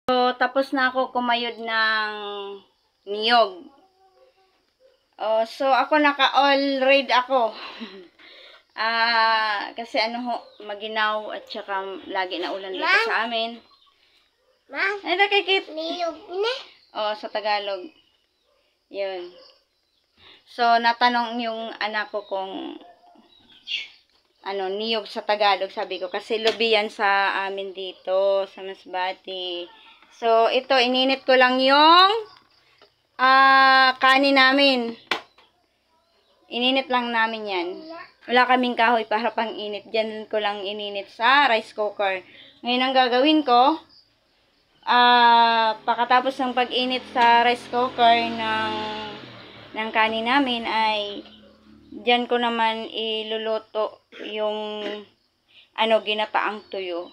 So, tapos na ako kumayod ng niyog. So, ako naka-all red ako. Kasi maginaw at saka lagi na ulan dito sa amin. Ay, nakikit. Niyog na. Sa Tagalog. Yun. So, natanong yung anak ko kung niyog sa Tagalog, sabi ko. Kasi lubi yan sa amin dito, sa Masbate. So, ito, ininit ko lang yung kanin namin. Ininit lang namin yan. Wala kaming kahoy para pang init. Diyan ko lang ininit sa rice cooker. Ngayon ang gagawin ko, pagkatapos ng pag-init sa rice cooker ng kanin namin ay diyan ko naman iluluto yung ginataang tuyo.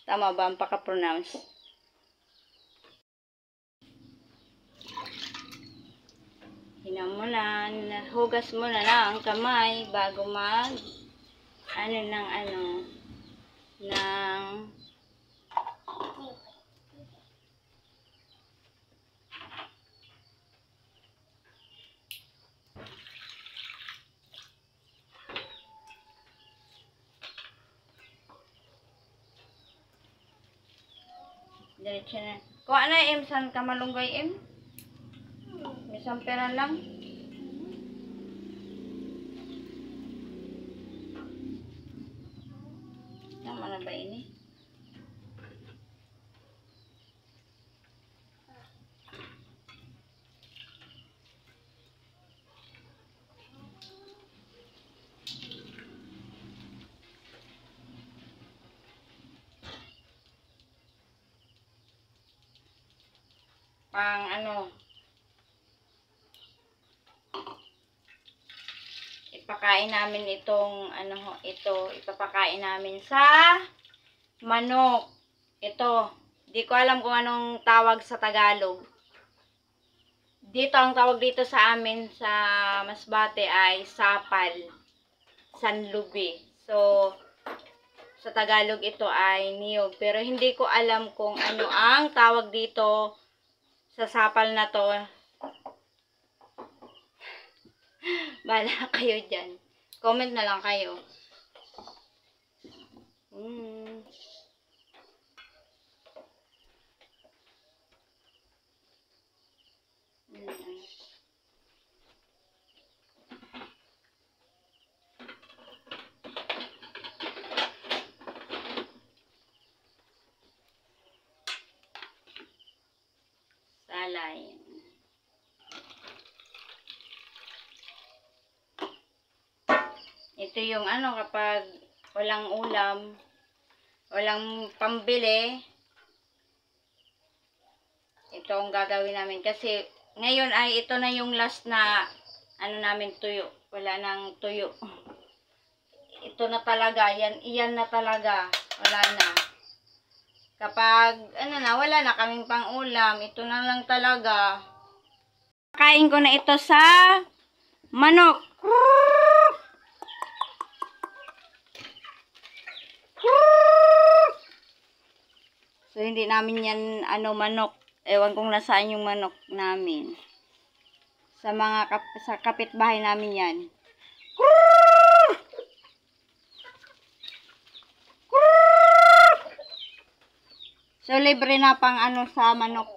Tama ba ang pagka-pronounce? Hinamulan, hugas mo na lang ang kamay bago mag diretso na. Kung saan ka malunggay, isang pera lang. Tama na ba ini? Ipakain namin ipapakain namin sa manok. Ito, di ko alam kung anong tawag sa Tagalog. Dito, ang tawag dito sa amin sa Masbate ay sapal, sanlubi. So, sa Tagalog ito ay niyog. Pero hindi ko alam kung ano ang tawag dito sa sapal na to. Bahala kayo dyan. Comment na lang kayo. Salay. Ito yung kapag walang ulam, walang pambili, ito ang gagawin namin. Kasi ngayon ay ito na yung last na namin tuyo. Wala nang tuyo. Ito na talaga, iyan na talaga. Wala na. Kapag wala na kaming pang ulam, ito na lang talaga. Kain ko na ito sa manok. So, hindi namin yan, manok. Ewan kong nasaan yung manok namin. Sa kapitbahay namin yan. So, libre na pang sa manok.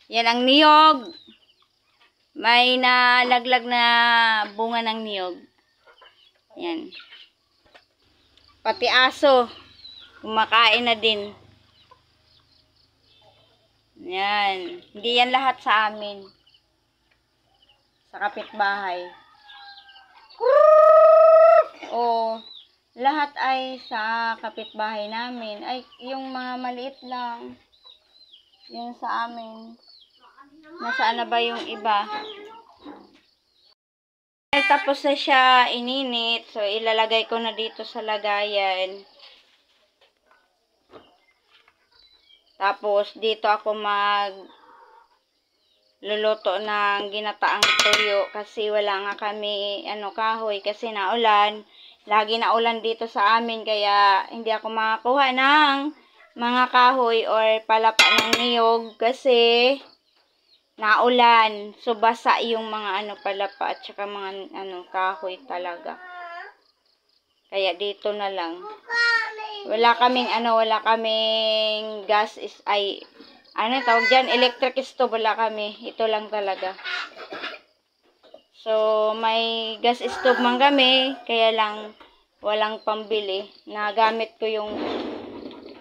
Yan ang niyog. May nalaglag na bunga ng niyog. Yan. Pati aso, kumakain na din. Yan. Hindi yan lahat sa amin. Sa kapitbahay. Lahat ay sa kapitbahay namin. Ay, yung mga maliit lang. Yung sa amin. Nasaan na ba yung iba? Tapos na siya ininit. So, ilalagay ko na dito sa lagayan. Tapos, dito ako luluto ng ginataang tuyo. Kasi wala nga kami, kahoy. Kasi naulan. lagi na ulan dito sa amin, kaya hindi ako makakuha ng mga kahoy or palapa ng niyog kasi naulan. So, basa yung mga palapa at saka mga kahoy talaga. Kaya dito na lang. Wala kaming gas tawag dyan, electric stove, wala kami. Ito lang talaga. So, may gas stove man kami, kaya lang walang pambili. Nagamit ko yung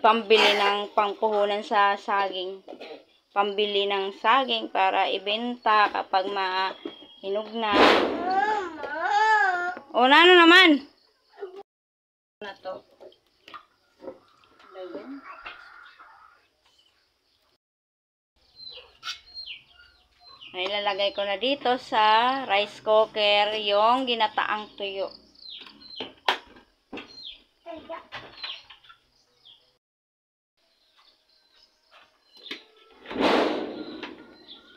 pambili ng pangpuhunan sa saging. Pambili ng saging para ibenta kapag mahinog na. O, ano naman? Na to. Ay, lalagay ko na dito sa rice cooker yung ginataang tuyo.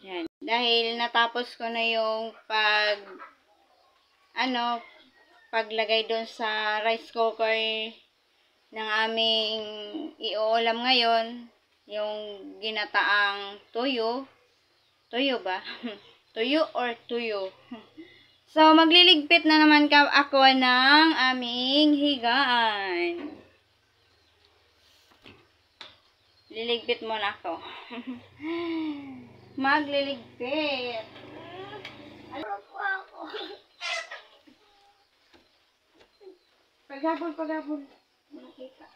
Yan. Dahil natapos ko na yung paglagay doon sa rice cooker ng aming iuulam ngayon, yung ginataang tuyo. Tuyo ba? Tuyo or tuyo? So, magliligpit na naman ako ng aming higaan. Liligpit muna ako. Magliligpit. Paghabol. Nakita.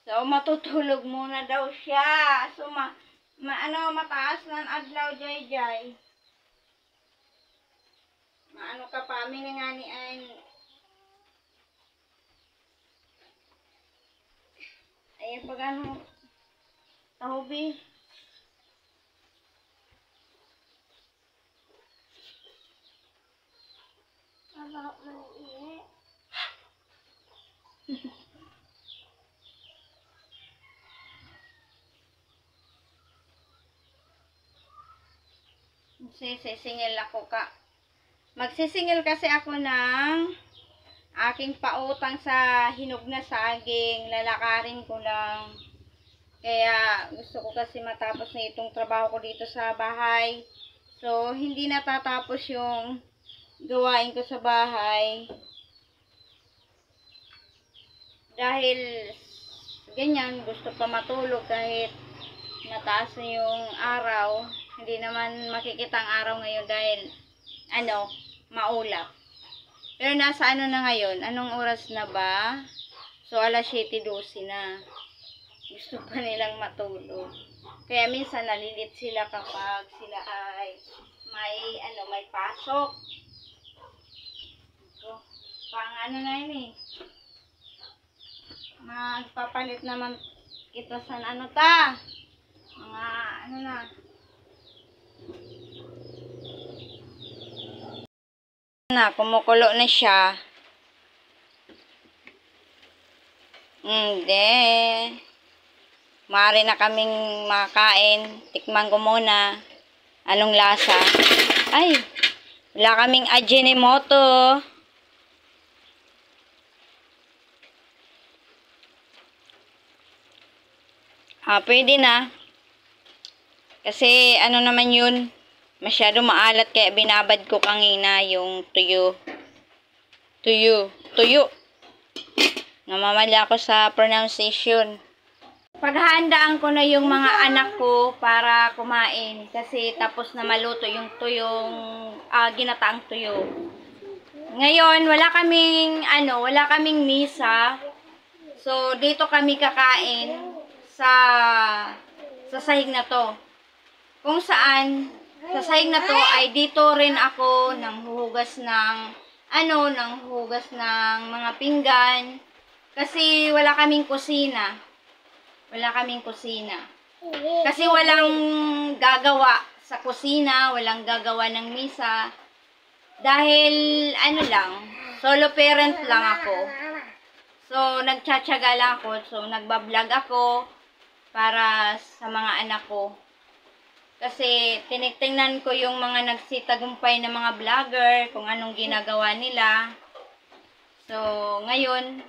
So, matutulog muna daw siya. So, mataas ng adlaw, Jay. Maano ka pa, miningani ay pag tahubi. Sisingil ako ka. Magsisingil kasi ako ng aking pautang sa hinog na saging. Lalakarin ko lang. Kaya gusto ko kasi matapos na itong trabaho ko dito sa bahay. So, hindi natatapos yung gawain ko sa bahay. Dahil ganyan, gusto pa matulog kahit mataas na yung araw. Hindi naman makikita ang araw ngayon dahil maulap. Pero nasa na ngayon? Anong oras na ba? So, alas 7:12 na. Gusto pa nilang matulog. Kaya minsan nalilit sila kapag sila ay may pasok. So, na yun eh. Magpapalit naman ito sa mga na. Kumukulo na siya. Maaari na kaming makain. Tikman ko muna. Anong lasa? Ay, wala kaming Ajinomoto. Pwede na. Kasi naman yun, masyado maalat kaya binabad ko kanina yung tuyo. Namamali ako sa pronunciation. Paghahandaan ko na yung mga anak ko para kumain kasi tapos na maluto yung tuyong ginataang tuyo. Ngayon wala kaming misa. So dito kami kakain sa sahig na to. Kung saan sa sahig na to ay dito rin ako nanghuhugas ng mga pinggan kasi wala kaming kusina. Kasi walang gagawa sa kusina, walang gagawa ng misa. Dahil solo parent lang ako. So nagtsatsaga lang ako, so nagbablog ako para sa mga anak ko. Kasi tinitingnan ko yung mga nagsitagumpay na mga vlogger, kung anong ginagawa nila. So, ngayon,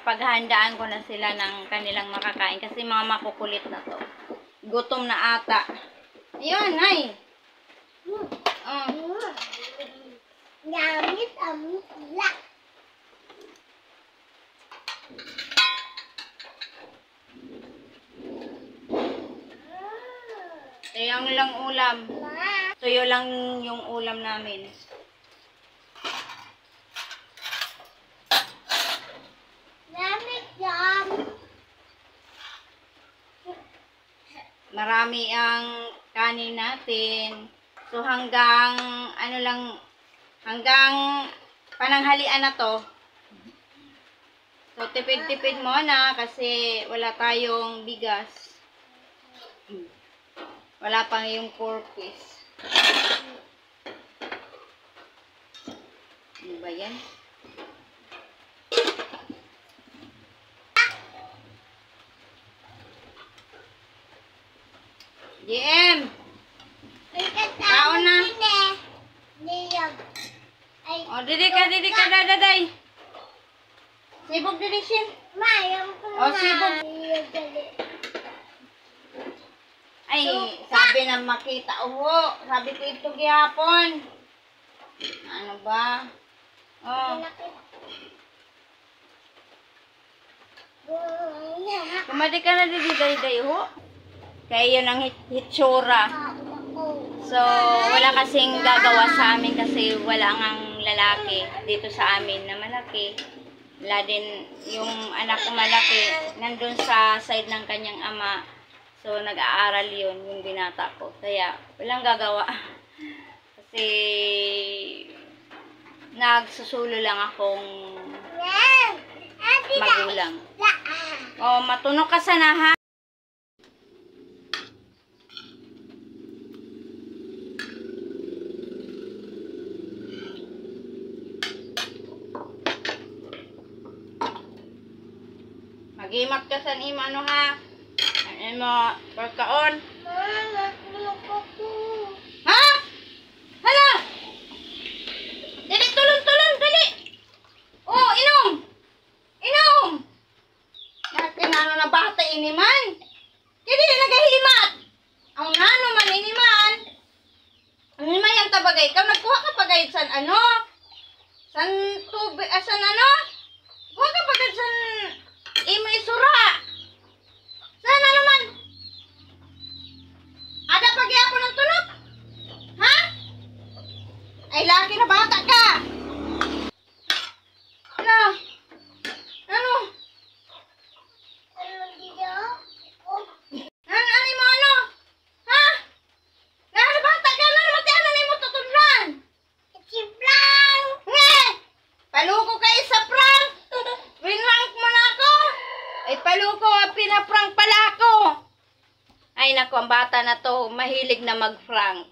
paghandaan ko na sila ng kanilang makakain kasi mga makukulit na to. Gutom na ata. Ayun, ay. Gamit ang black. Tuyang lang ulam. Tuyo lang yung ulam namin. Gamit yan. Marami ang kanin natin. So hanggang hanggang pananghalian na to. So tipid-tipid muna kasi wala tayong bigas. Wala pang yung 4 piece. Ano ba yan? GM! Kaon na. O, didi ka, dadaday. Sibog didi siya. O, sibog. Ay, sabi na makita. Sabi ko ito gihapon. Ano ba? Oh. Kumadi ka na didi day ho. Kaya yun ang hitsura. So, wala kasing gagawa sa amin kasi wala ngang lalaki dito sa amin na malaki. Wala din yung anak ko malaki. Nandun sa side ng kanyang ama. So, nag-aaral yun, yung binata ko. Kaya, walang gagawa. Kasi, nagsusulo lang akong magulang. O, matunog ka sana ha. Magimat ka sa ima, ano ha? Ano mo, pagkaon? Ha? Hala! Dali, tulong, dali! Oh, inom! Inom! Natin na bata iniman. Hindi na nagahimat. Ang nano man iniman. Ang iniman yung tabagay. Ikaw nagkuha ka pagay san ano? San tubig, san ano? Kuha ka pagay san imo isura. Sana naman. Ada pagyapon ng tulog? Ha? Ay, laki na bata ka. Ano? Ano? Ano mo ano? Ha? Laki bata ka na naman ano ni mo tutudlan? Nge! Paluko kayo sa prank. Winrank mo na ako. Ay, paluko, pinaprank pala ako. Ay, naku, ang bata na to, mahilig na mag-prank.